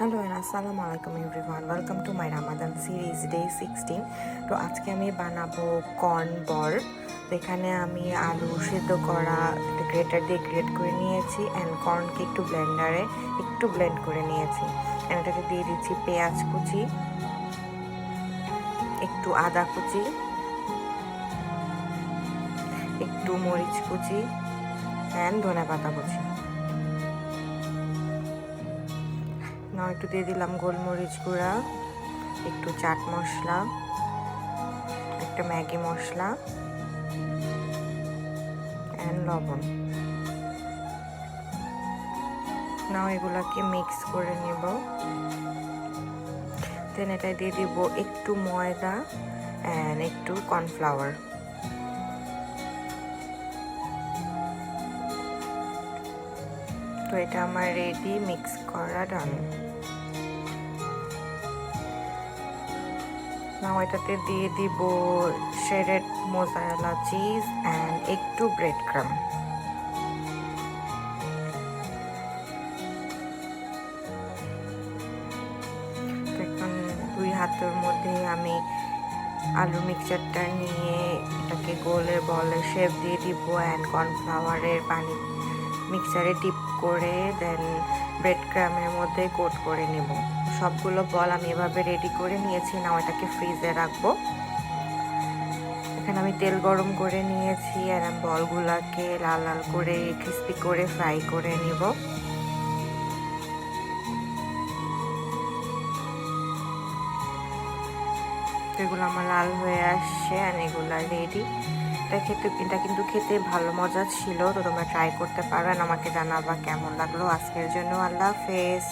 Hello and আসসালামু আলাইকুম everyone, welcome to my Ramadan series day 16। তো আজকে আমি বানাবো কর্ন বল। তো এখানে আমি আলু সিদ্ধ করা একটা গ্রেটার দিয়ে গ্রেট করে নিয়েছি অ্যান্ড কর্নকে একটু ব্লেন্ডারে একটু ব্লেন্ড করে নিয়েছি। অ্যান্ড এটাকে দিয়ে দিচ্ছি পেঁয়াজ কুচি, একটু আদা কুচি, একটু মরিচ কুচি অ্যান্ড ধনেপাতা কুচি। নাও একটু দিয়ে দিলাম গোলমরিচ গুঁড়া, একটু চাট মশলা, একটা ম্যাগি মশলা অ্যান্ড লবণ। নাও এগুলাকে মিক্স করে নেব। দেন এটা দিয়ে দিব একটু ময়দা অ্যান্ড একটু কর্নফ্লাওয়ার। তো এটা আমার রেডি, মিক্স করা ডান। নাও এটাতে দিয়ে দিব শ্রেডেড মোজারেলা চিজ অ্যান্ড একটু ব্রেড ক্রাম। এখন 2 হাতের মধ্যে আমি আলু মিক্সচারটা নিয়ে এটাকে গোলের বলের শেপ দিয়ে দিব অ্যান্ড কর্নফ্লাওয়ারের পানি মিক্সারে ডিপ করে দেন ব্রেড ক্রামের মধ্যে কোট করে নেব। সবগুলো বল আমি এভাবে রেডি করে নিয়েছি। নাও এটাকে ফ্রিজে রাখবো। এখানে আমি তেল গরম করে নিয়েছি আর বলগুলাকে লাল লাল করে ক্রিস্পি করে ফ্রাই করে নেব। এগুলো আমার লাল হয়ে আসছে আর এগুলো রেডি। এটা কিন্তু খেতে ভালো মজা ছিল। তো তোমরা ট্রাই করতে পারো, আমাকে জানাবা কেমন লাগলো। আজকের জন্য আল্লাহ হাফেজ।